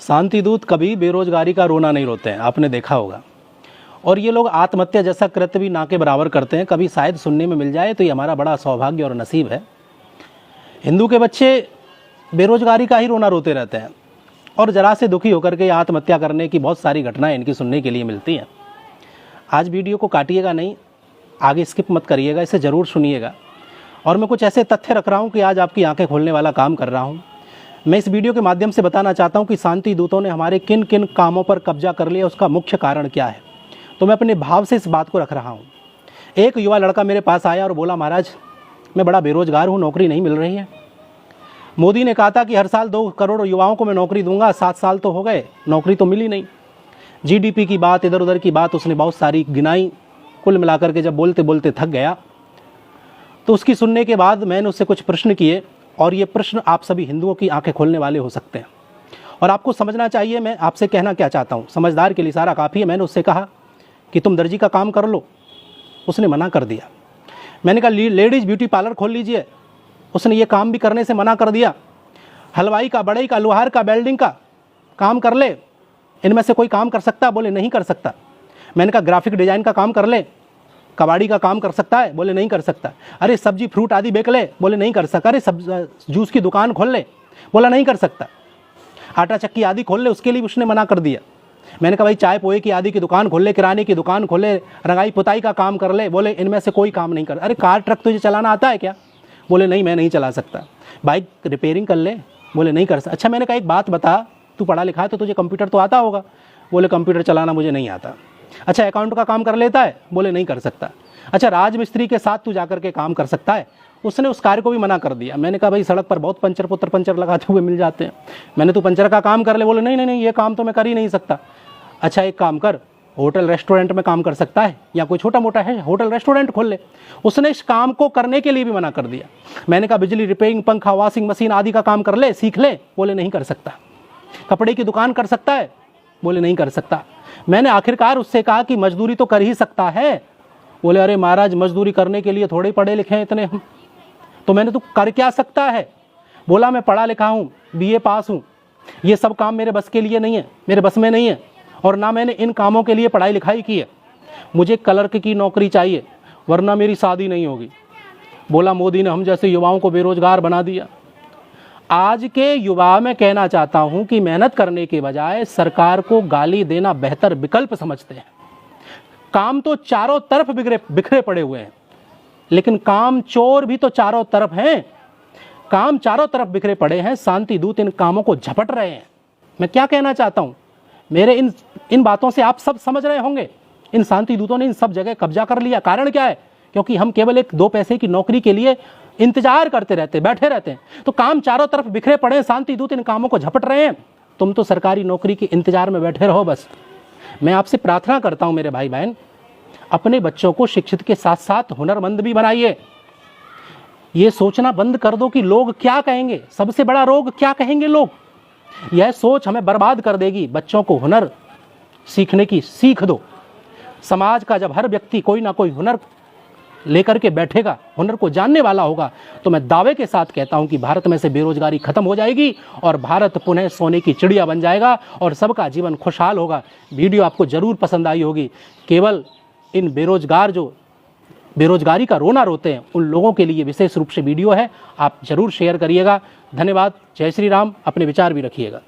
शांति दूत कभी बेरोजगारी का रोना नहीं रोते हैं, आपने देखा होगा। और ये लोग आत्महत्या जैसा कृत्य भी ना के बराबर करते हैं। कभी शायद सुनने में मिल जाए तो ये हमारा बड़ा सौभाग्य और नसीब है। हिंदू के बच्चे बेरोजगारी का ही रोना रोते रहते हैं और ज़रा से दुखी होकर के आत्महत्या करने की बहुत सारी घटनाएं इनकी सुनने के लिए मिलती हैं। आज वीडियो को काटिएगा नहीं, आगे स्किप मत करिएगा, इसे ज़रूर सुनिएगा। और मैं कुछ ऐसे तथ्य रख रहा हूँ कि आज आपकी आंखें खोलने वाला काम कर रहा हूँ। मैं इस वीडियो के माध्यम से बताना चाहता हूँ कि शांति दूतों ने हमारे किन किन कामों पर कब्जा कर लिया, उसका मुख्य कारण क्या है। तो मैं अपने भाव से इस बात को रख रहा हूँ। एक युवा लड़का मेरे पास आया और बोला, महाराज मैं बड़ा बेरोजगार हूँ, नौकरी नहीं मिल रही है। मोदी ने कहा था कि हर साल 2 करोड़ युवाओं को मैं नौकरी दूंगा, 7 साल तो हो गए, नौकरी तो मिली नहीं। जीडीपी की बात, इधर उधर की बात उसने बहुत सारी गिनाई। कुल मिलाकर के जब बोलते बोलते थक गया तो उसकी सुनने के बाद मैंने उससे कुछ प्रश्न किए, और ये प्रश्न आप सभी हिंदुओं की आंखें खोलने वाले हो सकते हैं। और आपको समझना चाहिए मैं आपसे कहना क्या चाहता हूँ। समझदार के लिए इशारा काफ़ी है। मैंने उससे कहा कि तुम दर्जी का काम कर लो, उसने मना कर दिया। मैंने कहा लेडीज़ ब्यूटी पार्लर खोल लीजिए, उसने ये काम भी करने से मना कर दिया। हलवाई का, बढ़ई का, लोहार का, वेल्डिंग का काम कर ले, इनमें से कोई काम कर सकता? बोले नहीं कर सकता। मैंने कहा ग्राफिक डिज़ाइन का काम कर ले, कबाड़ी का काम कर सकता है? बोले नहीं कर सकता। अरे सब्जी फ्रूट आदि बेच ले? बोले नहीं कर सकता। अरे जूस की दुकान खोल ले? बोला नहीं कर सकता। आटा चक्की आदि खोल ले, उसके लिए उसने मना कर दिया। मैंने कहा भाई चाय पोहे की आदि की दुकान खोल ले, किराने की दुकान खोल ले, रंगाई पुताई का काम कर ले। बोले इनमें से कोई काम नहीं कर। अरे कार ट्रक तुझे चलाना आता है क्या? बोले नहीं, मैं नहीं चला सकता। बाइक रिपेयरिंग कर ले? बोले नहीं कर सकता। अच्छा मैंने कहा एक बात बता, तू पढ़ा लिखा है तो तुझे कंप्यूटर तो आता होगा? बोले कंप्यूटर चलाना मुझे नहीं आता। अच्छा अकाउंट का काम कर लेता है? बोले नहीं कर सकता। अच्छा राजमिस्त्री के साथ तू जाकर के काम कर सकता है? उसने उस कार्य को भी मना कर दिया। मैंने कहा भाई सड़क पर बहुत पंचर लगाते हुए मिल जाते हैं, मैंने तू पंचर का काम कर ले? बोले नहीं नहीं नहीं, ये काम तो मैं कर ही नहीं सकता। अच्छा एक काम कर, होटल रेस्टोरेंट में काम कर सकता है, या कोई छोटा मोटा है होटल रेस्टोरेंट खोल ले। उसने इस काम को करने के लिए भी मना कर दिया। मैंने कहा बिजली रिपेयरिंग, पंखा, वॉशिंग मशीन आदि का काम कर ले, सीख ले? बोले नहीं कर सकता। कपड़े की दुकान कर सकता है? बोले नहीं कर सकता। मैंने आखिरकार उससे कहा कि मजदूरी तो कर ही सकता है? बोले अरे महाराज मजदूरी करने के लिए थोड़े पढ़े लिखे हैं इतने हम। तो मैंने तो कर क्या सकता है? बोला मैं पढ़ा लिखा हूँ, बीए पास हूँ, ये सब काम मेरे बस के लिए नहीं है, मेरे बस में नहीं है, और ना मैंने इन कामों के लिए पढ़ाई लिखाई की है। मुझे क्लर्क की नौकरी चाहिए वरना मेरी शादी नहीं होगी। बोला मोदी ने हम जैसे युवाओं को बेरोजगार बना दिया। आज के युवा मैं कहना चाहता हूं कि मेहनत करने के बजाय सरकार को गाली देना बेहतर विकल्प समझते हैं। काम तो चारों तरफ बिखरे पड़े हुए हैं, लेकिन काम चोर भी तो चारों तरफ हैं। काम चारों तरफ बिखरे पड़े हैं, शांति दूत इन कामों को झपट रहे हैं। मैं क्या कहना चाहता हूं, मेरे इन बातों से आप सब समझ रहे होंगे। इन शांति दूतों ने इन सब जगह कब्जा कर लिया। कारण क्या है? क्योंकि हम केवल 1-2 पैसे की नौकरी के लिए इंतजार करते रहते, बैठे रहते हैं। तो काम चारों तरफ बिखरे पड़े हैं, शांति दूत इन कामों को झपट रहे हैं। तुम तो सरकारी नौकरी के इंतजार में बैठे रहो बस। मैं आपसे प्रार्थना करता हूं मेरे भाई बहन, अपने बच्चों को शिक्षित के साथ साथ हुनरमंद भी बनाइए। ये सोचना बंद कर दो कि लोग क्या कहेंगे, सबसे बड़ा रोग क्या कहेंगे लोग, यह सोच हमें बर्बाद कर देगी। बच्चों को हुनर सीखने की सीख दो। समाज का जब हर व्यक्ति कोई ना कोई हुनर लेकर के बैठेगा, हुनर को जानने वाला होगा, तो मैं दावे के साथ कहता हूं कि भारत में से बेरोजगारी खत्म हो जाएगी और भारत पुनः सोने की चिड़िया बन जाएगा और सबका जीवन खुशहाल होगा। वीडियो आपको जरूर पसंद आई होगी। केवल इन बेरोजगारी का रोना रोते हैं उन लोगों के लिए विशेष रूप से वीडियो है, आप जरूर शेयर करिएगा। धन्यवाद। जय श्री राम। अपने विचार भी रखिएगा।